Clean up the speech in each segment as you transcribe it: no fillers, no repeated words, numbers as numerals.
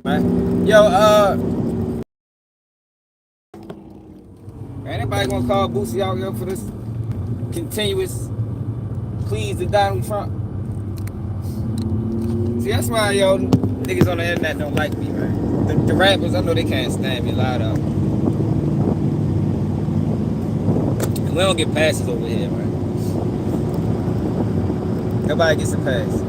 man. Yo, anybody gonna call Boosie out here for this continuous pleas to Donald Trump? See, that's why, yo, niggas on the internet don't like me, man. The rappers, I know they can't stand me, a lot of them. And we don't get passes over here, man. Nobody gets a pass.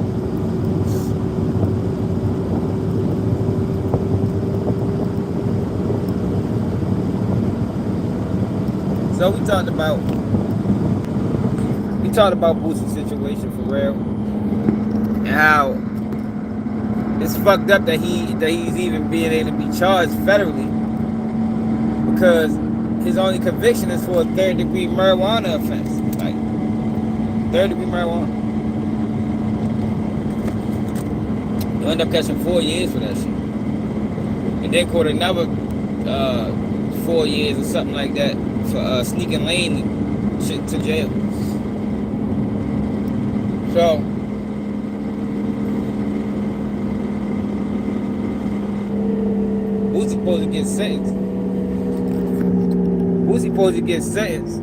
So we talked about Boosie's situation for real, and how it's fucked up that he's even being able to be charged federally because his only conviction is for a third-degree marijuana offense, like third-degree marijuana. You end up catching 4 years for that shit, and then caught another 4 years or something like that for sneaking lane shit to jail. So Boosie supposed to get sentenced. Boosie supposed to get sentenced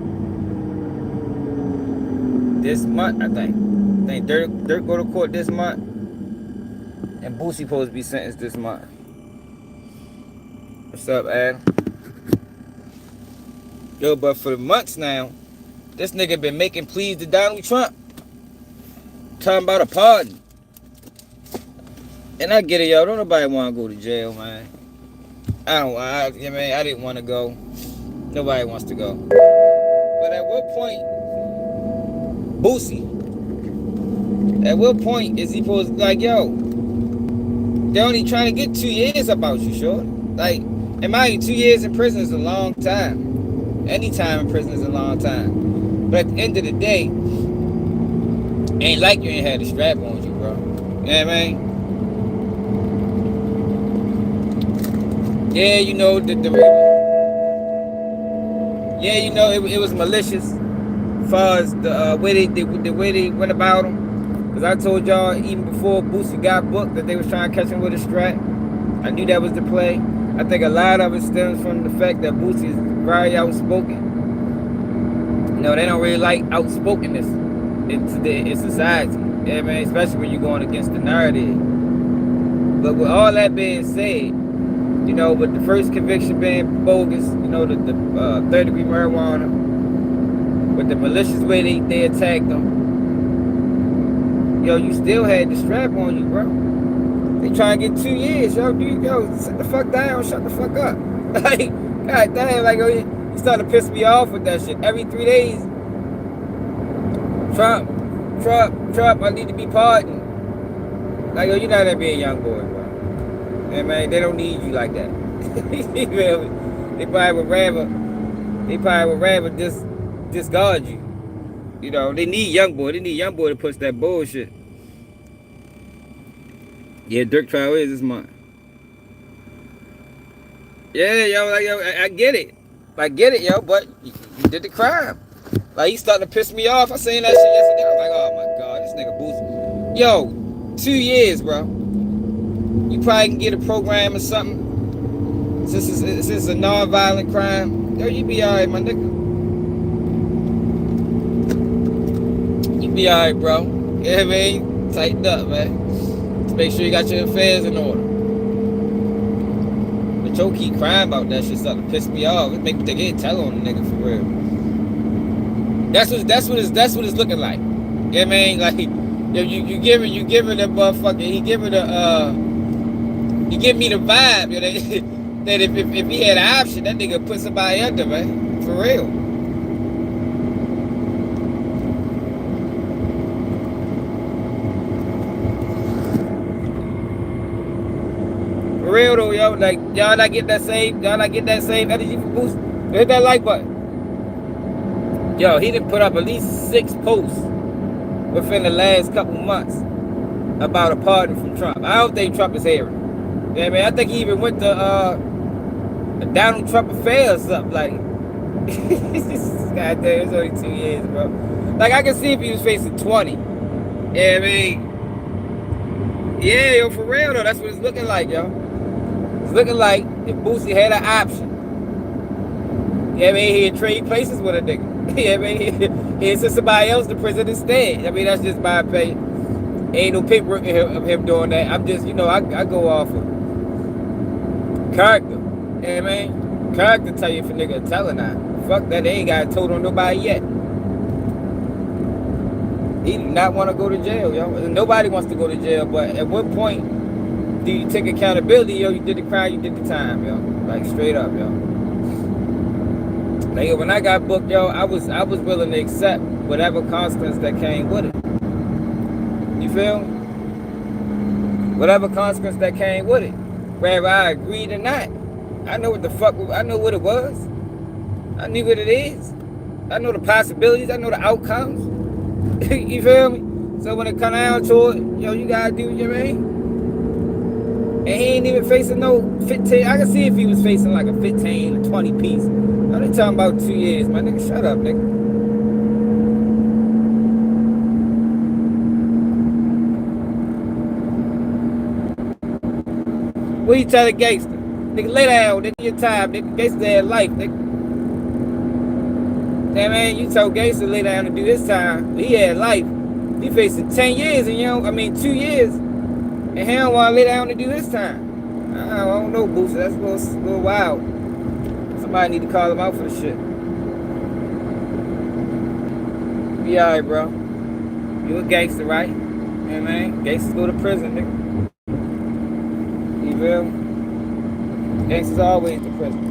this month, I think. Dirk go to court this month, and Boosie supposed to be sentenced this month. What's up, Adam? Yo, but for months now, this nigga been making pleas to Donald Trump, talking about a pardon. And I get it, yo. Don't nobody want to go to jail, man. I didn't want to go. Nobody wants to go. But at what point, Boosie, at what point is he supposed to, like, yo, they're only trying to get 2 years about you, sure? Like, in my 2 years in prison is a long time. Any time in prison is a long time. But at the end of the day, ain't like you ain't had a strap on you, bro. You know what I mean? Yeah, you know, it was malicious as far as the way they went about him. Because I told y'all even before Boosie got booked that they was trying to catch him with a strap. I knew that was the play. I think a lot of it stems from the fact that Boosie is very outspoken. You know, they don't really like outspokenness in society. Yeah, man, especially when you're going against the narrative. But with all that being said, you know, with the first conviction being bogus, you know, the third-degree marijuana, with the malicious way they attacked them, yo, you still had the strap on you, bro. They trying to get 2 years, yo. Dude, yo, sit the fuck down, shut the fuck up. Like, god damn, like, yo, you starting to piss me off with that shit. Every 3 days, Trump, I need to be pardoned. Like, yo, you're not that being a young boy, bro. And man, they don't need you like that. They probably would rather discard you. You know, they need young boy. They need young boy to push that bullshit. Yeah, Dirk trial is this month. Yeah, yo, like, yo, I get it. I get it, yo, but you did the crime. Like, he starting to piss me off. I seen that shit yesterday. I was like, oh my god, this nigga Boosie. Yo, 2 years, bro. You probably can get a program or something. Since it's a non-violent crime, yo, you be alright, my nigga. You be alright, bro. Yeah, man. Tighten up, man. Just make sure you got your affairs in order. But yo keep crying about that shit, starting to piss me off. It make me think, hey, tell on the nigga for real. That's what it's looking like. Yeah, man. Like, yo, you giving that motherfucker. He give me the vibe, you know, that if he had an option, that nigga put somebody under, man. For real. For real though, yo. Like, y'all not get that same energy for Boost. Hit that like button. Yo, he done put up at least 6 posts within the last couple months about a pardon from Trump. I don't think Trump is hearing. Yeah, man, I think he even went to a Donald Trump affair or something. Like, god damn, it's only 2 years, bro. Like, I can see if he was facing 20. Yeah, I mean, yeah, yo, for real though, that's what it's looking like, yo. It's looking like if Boosie had an option, yeah, I mean, he'd trade places with a nigga. Yeah, I mean, he'd send somebody else to prison instead. I mean, that's just my opinion. Ain't no paperwork of him doing that. I'm just, I go off of character. Yeah, man. Character tell you if a nigga a telling that. Fuck that, they ain't got told on nobody yet. He do not want to go to jail, yo. Nobody wants to go to jail, but at what point do you take accountability, yo? You did the crime, you did the time, yo. Like straight up, yo. Like when I got booked, yo, I was willing to accept whatever consequence that came with it. You feel me? Whatever consequence that came with it. Whether I agreed or not. I know what the fuck, I know what it was. I knew what it is. I know the possibilities, I know the outcomes. You feel me? So when it come down to it, yo, you gotta do what you mean. And he ain't even facing no 15. I can see if he was facing like a 15 or 20 piece. Now they talking about 2 years, my nigga. Shut up, nigga. What you tell the gangster? Nigga, lay down, nigga, your time, nigga. Gangster had life, nigga. Damn, man, you told gangster to lay down and do this time. He had life. He facing 10 years and 2 years. And he don't want to lay down and do this time. I don't know, Boosie. That's a little wild. Somebody need to call him out for the shit. Be alright, bro. You a gangster, right? Yeah, man. Gangsters go to prison, nigga. You feel me? Gangsters always to prison.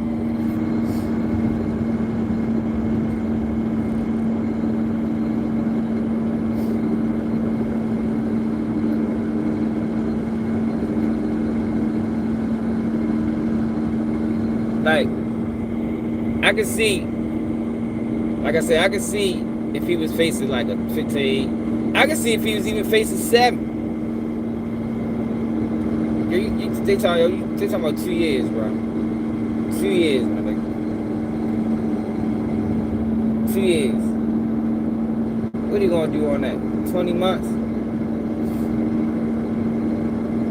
Like, I can see, like I said, I can see if he was facing like a 15. I can see if he was even facing 7. They talking about 2 years, bro. 2 years, my nigga. 2 years. What are you gonna do on that? 20 months?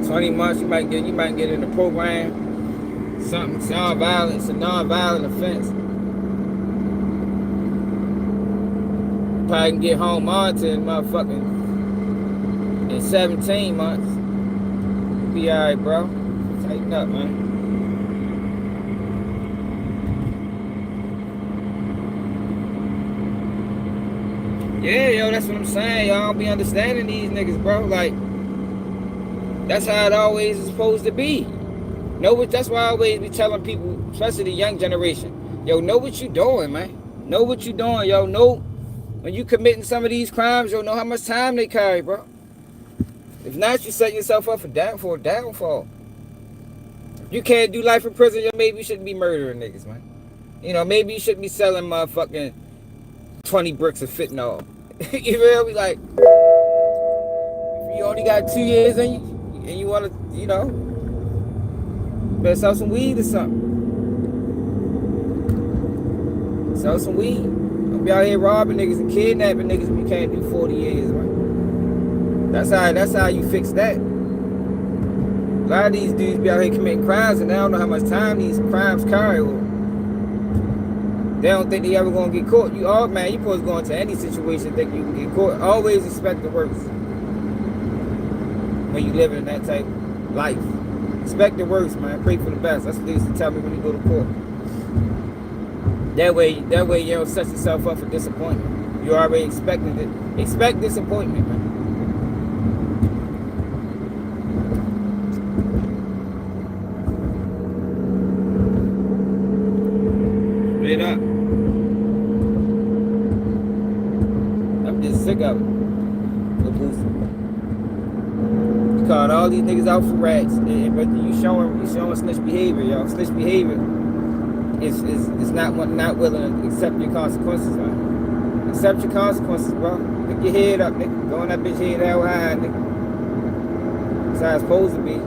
20 months, you might get in the program. Something non-violent, it's a non-violent offense. Probably can get home monitored motherfucking in 17 months. Be alright, bro. Tighten up, man. Yeah, yo, that's what I'm saying. Y'all don't be understanding these niggas, bro. Like, that's how it always is supposed to be. That's why I always be telling people, especially the young generation, yo, know what you doing, man. Know what you doing, yo. Know when you committing some of these crimes, yo, know how much time they carry, bro. If not, you set yourself up for a downfall. You can't do life in prison, yo, maybe you shouldn't be murdering niggas, man. Maybe you shouldn't be selling motherfucking 20 bricks of fentanyl. You feel me? Like, if you only got 2 years in you, and you want to, better sell some weed or something. Sell some weed. Don't be out here robbing niggas and kidnapping niggas if you can't do 40 years, right? That's how you fix that. A lot of these dudes be out here committing crimes and they don't know how much time these crimes carry. They don't think they ever gonna get caught. You supposed to go into any situation thinking you can get caught. Always expect the worst when you live in that type of life. Expect the worst, man. Pray for the best. That's what they used to tell me when you go to court. That way you don't set yourself up for disappointment. You already expected it. Expect disappointment, man. Straight up. I'm just sick of it. The Boosie. Calling all these niggas out for rats, but you showing snitch behavior, y'all. Snitch behavior is not willing to accept your consequences, man. Accept your consequences, bro. Pick your head up, nigga. Go on that bitch head hell high, nigga. That's how it's supposed to be.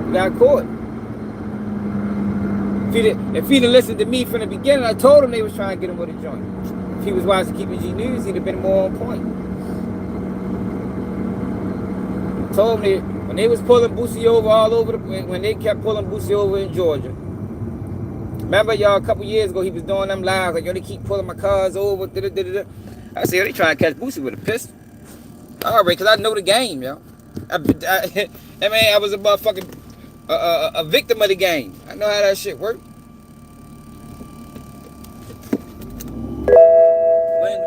You got caught. If he'd have listened to me from the beginning, I told him they was trying to get him with a joint. If he was watching Keeping G News, he'd have been more on point. Told me When they was pulling Boosie over all over, when they kept pulling Boosie over in Georgia. Remember, y'all, a couple years ago, he was doing them lives like, yo, they keep pulling my cars over. I said, yo, they trying to catch Boosie with a pistol. All right, because I know the game, yo. I mean, I was a motherfucking a victim of the game. I know how that shit works.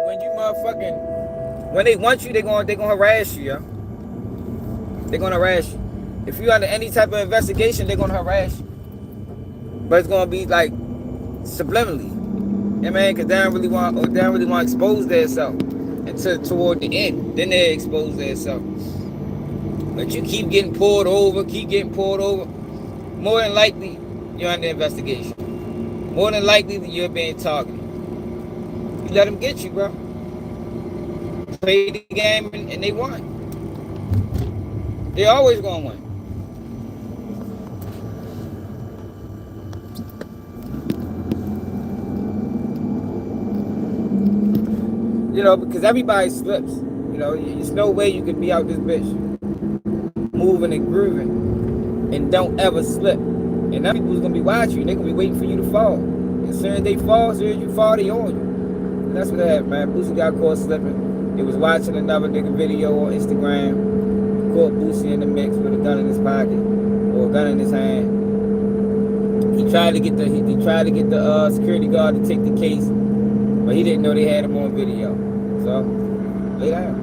When you motherfucking, when they want you, they gonna harass you, yo. They gonna harass you. If you under any type of investigation, they gonna harass you. But it's gonna be like subliminally. You know what I mean? Because they don't really want to expose themselves until toward the end. Then they expose themselves. But you keep getting pulled over. More than likely, you're under investigation. More than likely, you're being targeted. You let them get you, bro. Play the game and they won. They always gonna win. You know, because everybody slips. You know, there's no way you could be out this bitch moving and grooving and don't ever slip. And now people's gonna be watching you. They're gonna be waiting for you to fall. As soon as they fall, as soon as you fall, they on you. And that's what happened, man. Boosie got caught slipping. He was watching another nigga video on Instagram. Caught Boosie in the mix with a gun in his pocket or a gun in his hand. He tried to get the security guard to take the case, but he didn't know they had him on video. So, lay down.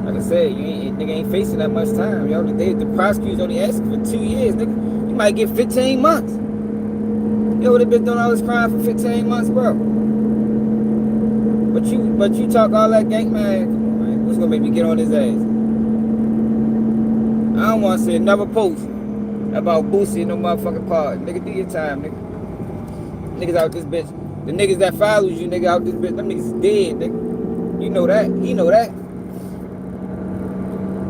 Like I said, nigga ain't facing that much time, yo. The prosecutors only asking for 2 years, nigga. You might get 15 months. Yo, would have been doing all this crime for 15 months, bro. But you talk all that gang, man. Come on, man. Who's gonna make me get on his ass? I don't want to see another post about Boosie in no motherfucking part. Nigga, do your time, nigga. Niggas out this bitch. The niggas that follows you, nigga, out this bitch, them niggas dead, nigga. You know that. He know that. A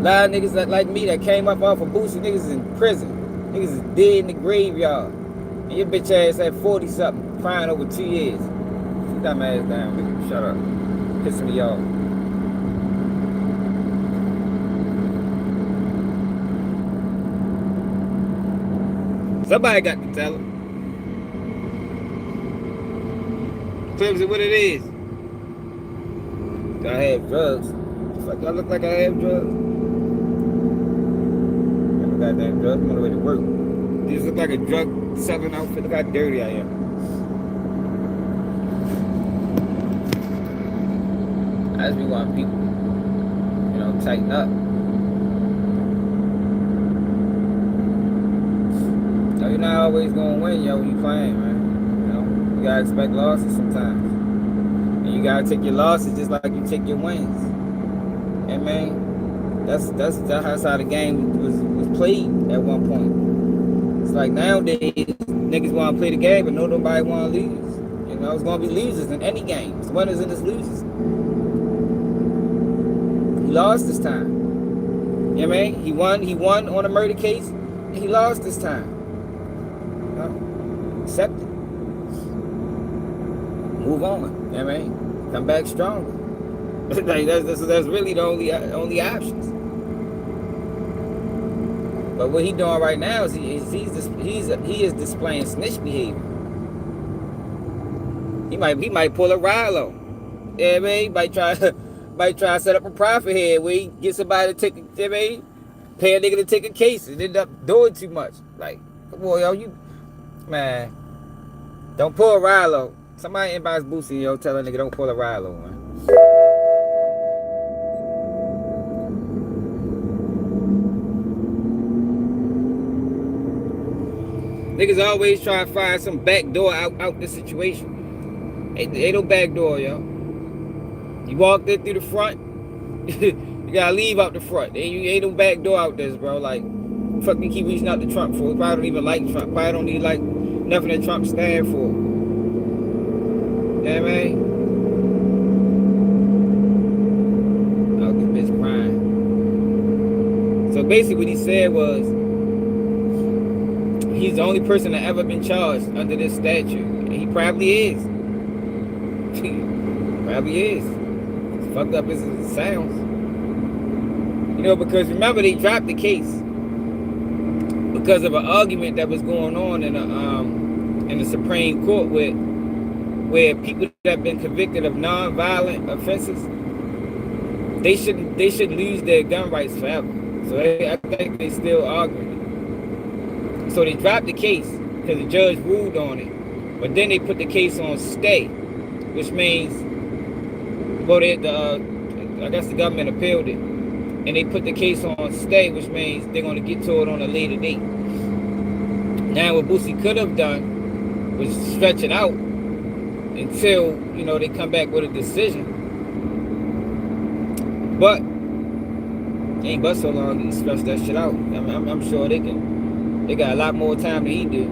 lot of niggas that like me that came up off of Boosie, niggas is in prison. Niggas is dead in the graveyard. And your bitch ass had 40-something, crying over 2 years. Sit that ass down, nigga. Shut up. Pissing me off. Somebody got to tell him. Tells it what it is. I have drugs. Fuck, I look like I have drugs. I have goddamn drugs. I'm on the way to work. This look like a drug selling outfit. Look how dirty I am. I just be wanting people, you know, tighten up. So you're not always gonna win, yo, when you playing, man. You know, you gotta expect losses sometimes. And you gotta take your losses just like you take your wins. And man, that's how the game was played at one point. It's like nowadays, niggas wanna play the game, but nobody wanna lose. You know, it's gonna be losers in any game. It's winners and it's losers. He lost this time. You know what I mean? He won on a murder case, and he lost this time. You know? Accept it. Move on. You know what I mean? Come back stronger. Like that's really the only options. But what he doing right now is he is displaying snitch behavior. He might pull a Rilo. You know what I mean? He might try to set up a profit here where he get somebody to take, you know what I mean? Pay a nigga to take a case and end up doing too much. Like, come on, yo, man, don't pull a Rilo. Somebody inbox Boosie, yo, tell a nigga don't pull a Rilo, man. Niggas always try to find some back door out this situation. Ain't no back door, yo. You walked in through the front, you gotta leave out the front. Ain't no back door out this, bro. Like, fucking keep reaching out to Trump for. He probably don't even like Trump. Probably don't even like nothing that Trump stand for. You know what I mean? Oh, this bitch crying. So basically what he said was, he's the only person that ever been charged under this statute. And he probably is. Probably is. As fucked up as it sounds. Because remember they dropped the case because of an argument that was going on in the Supreme Court where people that have been convicted of non-violent offenses, they should lose their gun rights forever. So I think they still arguing. So they dropped the case because the judge ruled on it, but then they put the case on stay, which means, well, I guess the government appealed it, and they put the case on stay, which means they're going to get to it on a later date. Now, what Boosie could have done was stretch it out until, they come back with a decision. But it ain't but so long to stretch that shit out. I'm sure they got a lot more time than he do.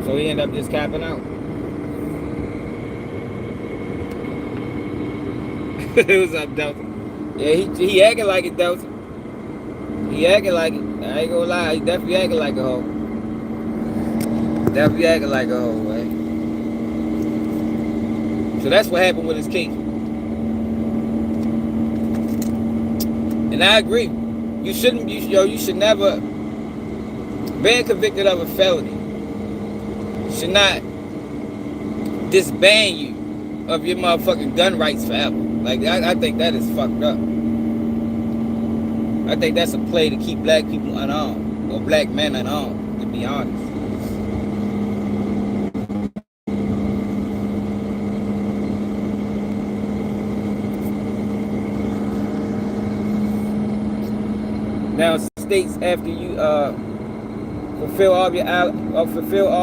So he ended up just capping out. It was up, Delta. Yeah, he acting like it, Delta. He acting like it. I ain't gonna lie, he definitely acting like a hoe. Definitely acting like a hoe, man. So that's what happened with his case. And I agree. You should never, being convicted of a felony should not disband you of your motherfucking gun rights forever. Like, I think that is fucked up. I think that's a play to keep black people unarmed, or black men unarmed, to be honest. Now, states after you fulfill all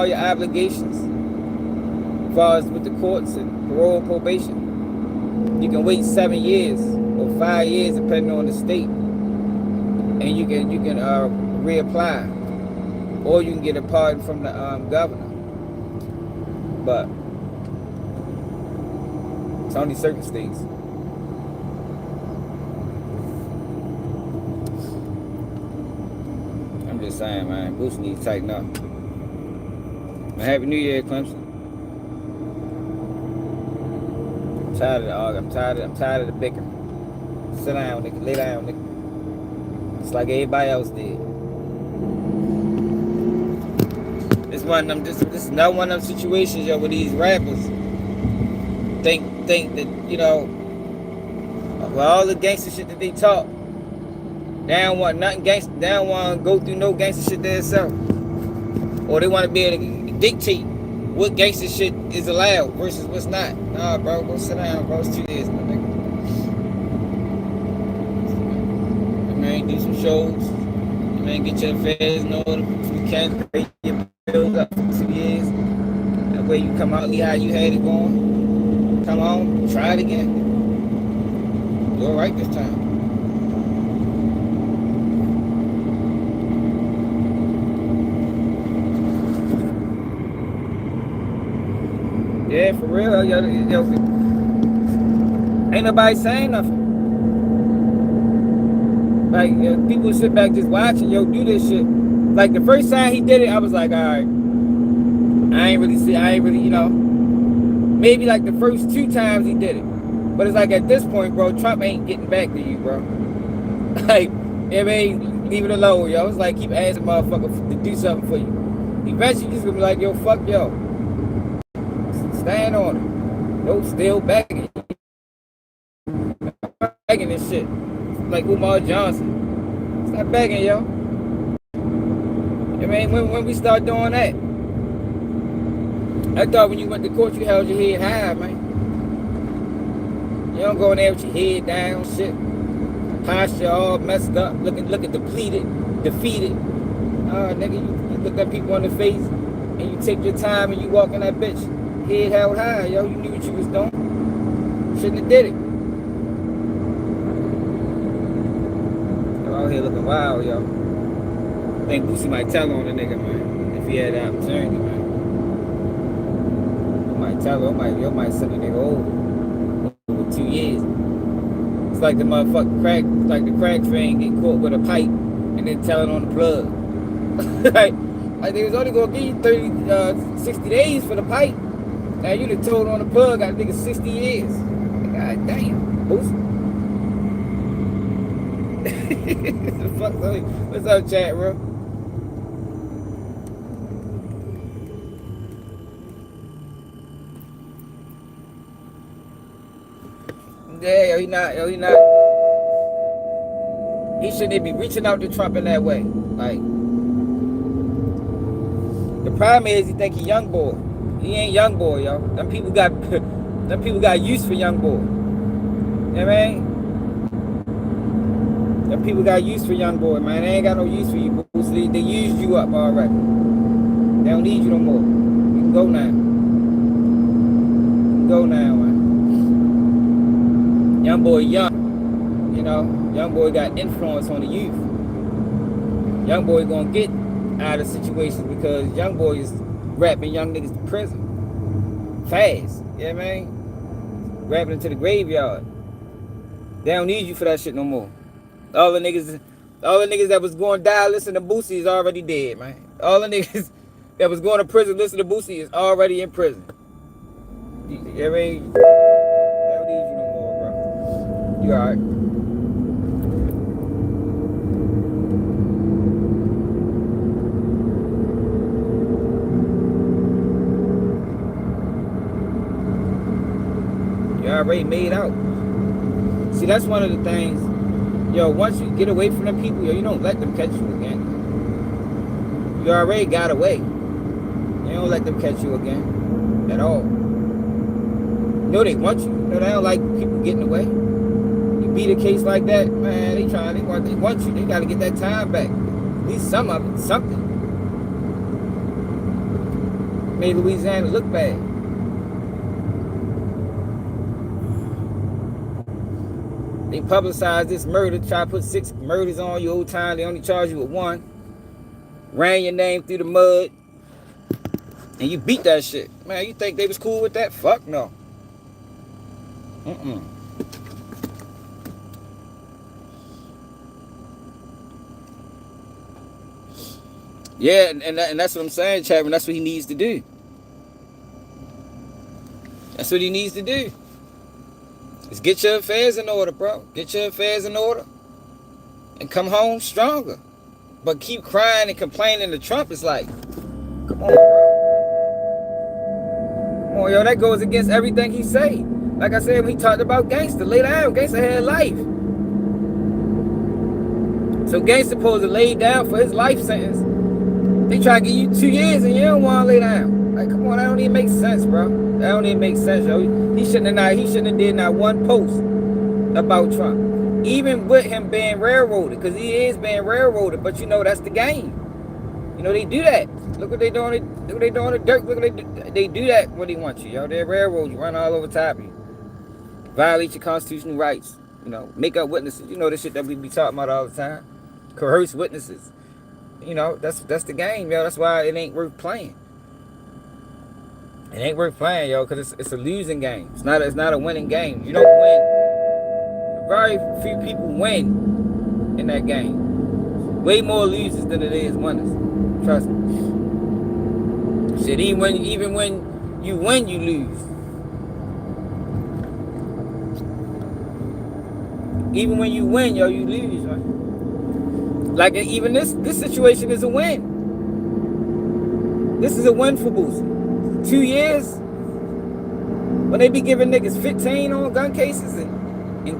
your obligations, as far as with the courts and parole and probation, you can wait 7 years or 5 years, depending on the state, and you can reapply, or you can get a pardon from the governor. But it's only certain states. I'm just saying, man, Boosie needs to tighten up. Happy New Year, Clemson. I'm tired of the argument. I'm tired of the bicker. Sit down, nigga. Lay down, nigga. It's like everybody else did. This is not one of them situations, where these rappers think that, with all the gangster shit that they talk, they don't want nothing gangster. They don't want to go through no gangster shit themselves, or they want to be able to dictate what gangster shit is allowed versus what's not. Nah, bro, go sit down, bro. It's 2 years, my nigga. Man, do some shows. Man, get your affairs in order. You can pay your bills up for 2 years. That way you come out how you had it going. Come on, try it again. Do it right this time. Yeah, for real. Ain't nobody saying nothing. Like, people sit back just watching, do this shit. Like, the first time he did it, I was like, all right. I ain't really, maybe like the first 2 times he did it. But it's like, at this point, bro, Trump ain't getting back to you, bro. Like, leave it alone, yo. It's like, keep asking motherfuckers to do something for you. Eventually, you're just gonna be like, yo, fuck yo. Stand on it. No, still begging. Begging this shit. Like Umar Johnson. Stop begging, yo. When we start doing that, I thought when you went to court, you held your head high, man. You don't go in there with your head down, shit. Posture all messed up, looking depleted, defeated. Nigga, you look at people in the face, and you take your time, and you walk in that bitch. Head held high, yo. You knew what you was doing. Shouldn't have did it. You're out here looking wild, yo. I think Boosie might tell on the nigga, man, if he had the opportunity, man. He might tell him, you might send the nigga over 2 years. It's like the motherfucking crack, like the crack train getting caught with a pipe and then telling on the plug. like they was only gonna give you 60 days for the pipe. Now you done told on the plug, got a nigga 60 years. God Like, damn, Boosie. What's up, chat, bro? Yeah, he not. He shouldn't be reaching out to Trump in that way. Like, the problem is he think he young boy. He ain't young boy, yo. Them people got use for young boy. You know what I mean? Them people got use for young boy, man. They ain't got no use for you, Boosie. They used you up already. They don't need you no more. You can go now. You can go now, man. Young boy young. You know, young boy got influence on the youth. Young boy gonna get out of situations because young boy is rapping young niggas to prison. Fast. You know what I mean? Rapping into the graveyard. They don't need you for that shit no more. All the niggas that was going to die listen to Boosie is already dead, man. All the niggas that was going to prison listen to Boosie is already in prison. You know what I mean? They don't need you no more, bro. You alright? You already made out. See, that's one of the things. Yo, once you get away from them people, yo, you don't let them catch you again. You already got away. You don't let them catch you again. At all. You know they want you. You know they don't like people getting away. You beat a case like that, man, they want you. They gotta get that time back. At least some of it, something. Made Louisiana look bad. They publicized this murder, try to put 6 murders on you old time. They only charge you with 1. Ran your name through the mud. And you beat that shit. Man, you think they was cool with that? Fuck no. Yeah, and that's what I'm saying, Chapman. That's what he needs to do. That's what he needs to do. Is get your affairs in order, bro. Get your affairs in order. And come home stronger. But keep crying and complaining to Trump. It's like, come on, bro. Come on, yo, that goes against everything he say. Like I said, when he talked about gangster, lay down. Gangster had life. So gangster supposed to lay down for his life sentence. They try to give you 2 years and you don't want to lay down. Like, come on, that don't even make sense, bro. That don't even make sense, yo. He shouldn't have did not one post about Trump. Even with him being railroaded, because he is being railroaded, but you know that's the game. You know they do that. Look what they doing. Look what they doing to Dirk. Look what they do that when they want you, yo. They railroad you, run all over top of you, violate your constitutional rights. You know, make up witnesses. You know the shit that we be talking about all the time. Coerce witnesses. You know that's the game, yo. That's why it ain't worth playing. It ain't worth playing, yo, because it's a losing game. It's not a winning game. You don't win. Very few people win in that game. Way more losers than it is winners. Trust me. Shit, even when you win, you lose. Even when you win, yo, you lose, right? Like even this situation is a win. This is a win for Boosie. 2 years. When they be giving niggas 15 on gun cases and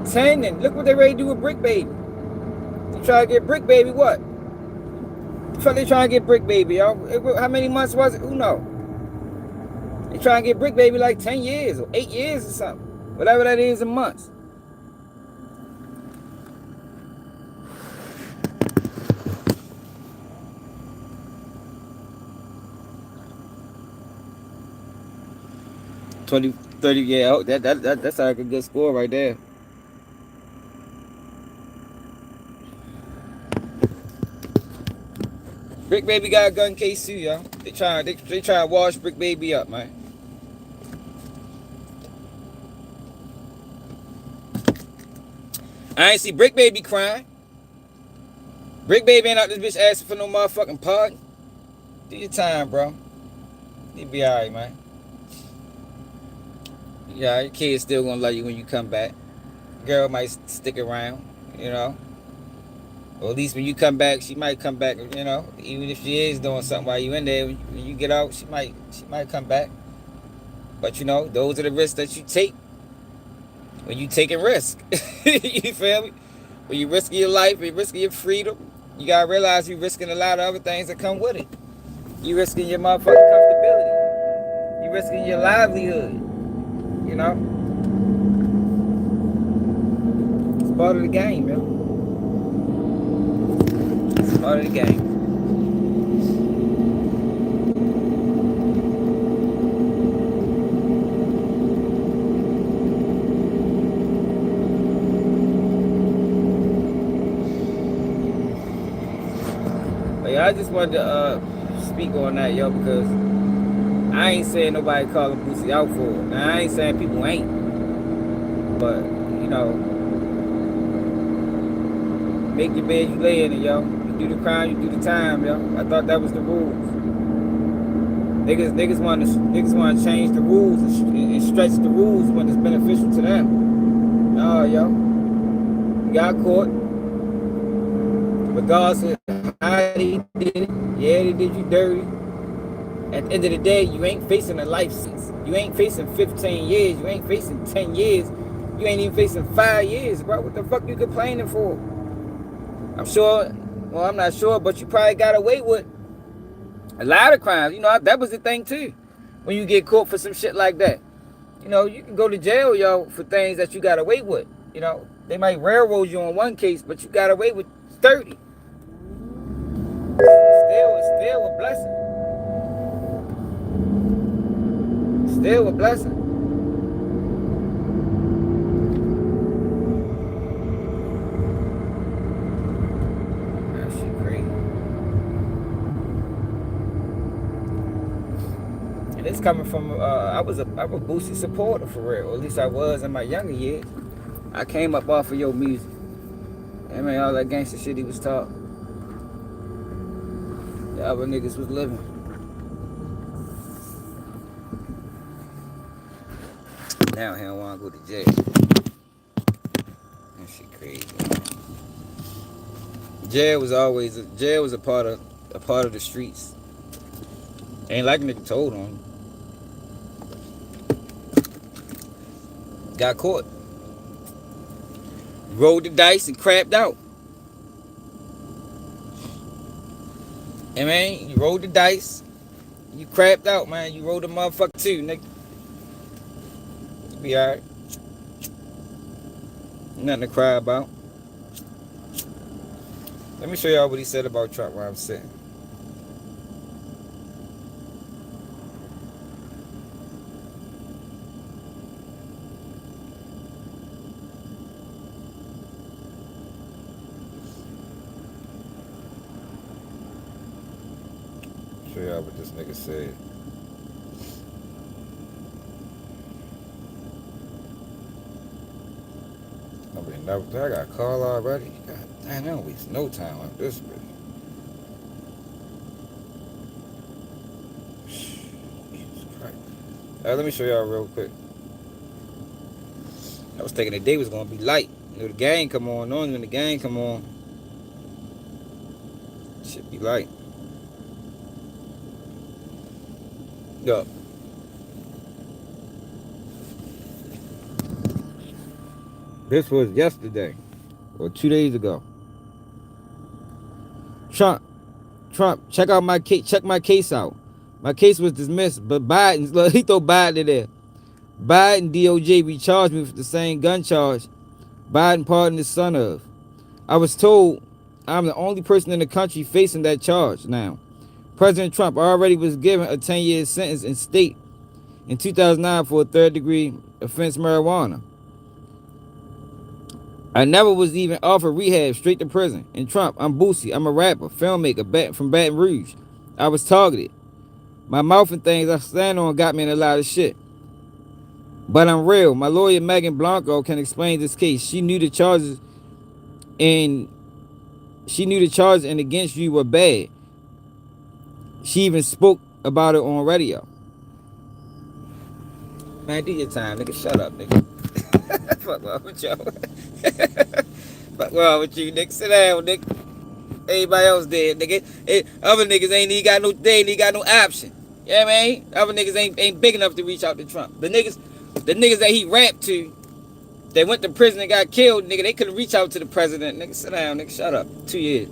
10, and look what they ready to do with Brick Baby. They try to get Brick Baby what? Fuck, they trying to get Brick Baby, yo. How many months was it? Who knows? They trying to get Brick Baby like 10 years or 8 years or something. Whatever that is in months. $20, $30, yeah, that's like a good score right there. Brick Baby got a gun case too, yo. They try to wash Brick Baby up, man. I ain't see Brick Baby crying. Brick Baby ain't out this bitch asking for no motherfucking pardon. Do your time, bro. You be alright, man. Yeah, your kids still gonna love you when you come back. Girl might stick around, you know. Or at least when you come back, she might come back, you know. Even if she is doing something while you in there, when you get out, she might come back. But you know, those are the risks that you take when you taking risk. You feel me? When you risking your life, when you risking your freedom, you gotta realize you risking a lot of other things that come with it. You risking your motherfucking comfortability. You risking your livelihood. You know, it's part of the game, man. It's part of the game. But yeah, I just wanted to speak on that, yo, because I ain't saying nobody calling Boosie out for it. Now, I ain't saying people ain't, but you know, make your bed, you lay in it, yo. You do the crime, you do the time, yo. I thought that was the rules. Niggas want to change the rules and stretch the rules when it's beneficial to them. No, yo, you got caught. Regardless of how they did it, yeah, they did you dirty. At the end of the day, you ain't facing a life sentence. You ain't facing 15 years. You ain't facing 10 years. You ain't even facing 5 years, bro. What the fuck you complaining for? I'm sure, well, I'm not sure, but you probably got away with a lot of crimes. You know, that was the thing too. When you get caught for some shit like that, you know, you can go to jail, yo, for things that you got away with. You know, they might railroad you on one case, but you got away with 30. Still a blessing. Still a blessing. That shit crazy. And it's coming from I'm a Boosie supporter for real. Or at least I was in my younger years. I came up off of your music. I mean, all that gangster shit he was talking. The other niggas was living. Now he don't want to go to jail. That shit crazy. Jail was a part of the streets. Ain't like nigga told on. Got caught. Rolled the dice and crapped out. And man, you rolled the dice. You crapped out, man. You rolled the motherfucker too, nigga. You be alright. Nothing to cry about. Let me show y'all what he said about Trump while I'm sitting. Show y'all what this nigga said. I got a call already. God damn, I don't waste no time on this bitch. Jesus Christ. Let me show y'all real quick. I was thinking the day was gonna be light. You know, the gang come on. Knowing when the gang come on, shit be light. Yo. This was yesterday or 2 days ago. Trump, check out my case. Check my case out. My case was dismissed, but Biden, look, he throw Biden in there. Biden DOJ recharged me for the same gun charge Biden pardoned his son of. I was told I'm the only person in the country facing that charge now. President Trump already was given a 10-year sentence in state in 2009 for a third-degree offense marijuana. I never was even offered rehab, straight to prison. And Trump, I'm Boosie. I'm a rapper, filmmaker from Baton Rouge. I was targeted. My mouth and things I stand on got me in a lot of shit. But I'm real. My lawyer, Megan Blanco, can explain this case. She knew the charges and against you were bad. She even spoke about it on radio. Man, do your time, nigga. Shut up, nigga. Fuck wrong with y'all. Fuck wrong with you, nigga. Sit down, nigga. Everybody else dead, nigga. Other niggas ain't even got no, they ain't even got no option. Yeah, you know I mean, other niggas ain't big enough to reach out to Trump. The niggas that he rapped to, they went to prison and got killed, nigga. They couldn't reach out to the president, nigga. Sit down, nigga. Shut up. 2 years.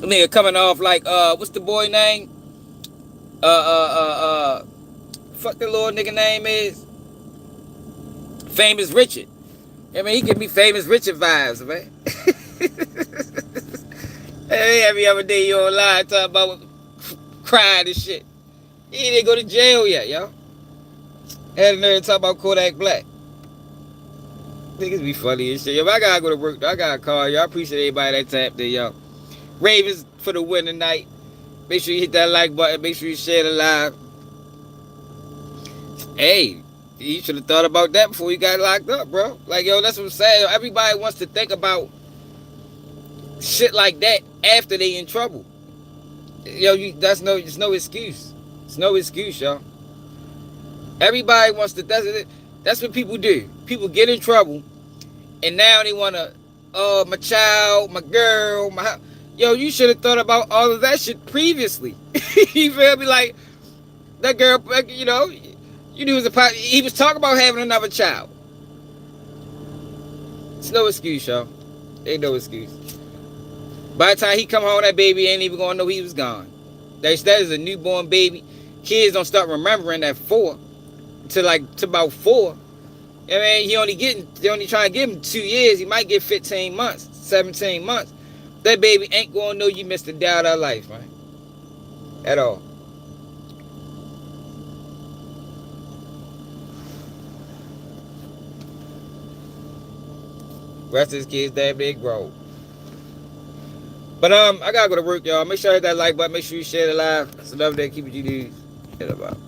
Nigga coming off like what's the boy name? Uh uh uh uh fuck the little nigga name is Famous Richard. I mean, he give me Famous Richard vibes, man. Hey, every other day you online talking about crying and shit. He didn't go to jail yet, yo. Had a nerve talk about Kodak Black. Niggas be funny and shit. Yo, I gotta go to work. I gotta call you. I appreciate everybody that tapped in, yo. Ravens for the win tonight. Make sure you hit that like button. Make sure you share the live. Hey, you should have thought about that before you got locked up, bro. Like, yo, that's what I'm saying. Everybody wants to think about shit like that after they in trouble. Yo, it's no excuse. It's no excuse, y'all. Everybody wants to. That's what people do. People get in trouble, and now they want to, oh, my child, my girl, my. Yo, you should have thought about all of that shit previously. You feel me? Like that girl, you know, you knew he was talking about having another child. It's no excuse, y'all. Ain't no excuse. By the time he come home, that baby ain't even gonna know he was gone. That is a newborn baby. Kids don't start remembering that to about 4. I mean, they only trying to give him 2 years. He might get 15 months, 17 months. That baby ain't gonna know you missed a day out of life, man. At all. Rest of his kids, that big grow. But I gotta go to work, y'all. Make sure you hit that like button. Make sure you share the live. That's another day. Keep it GD. Shit about.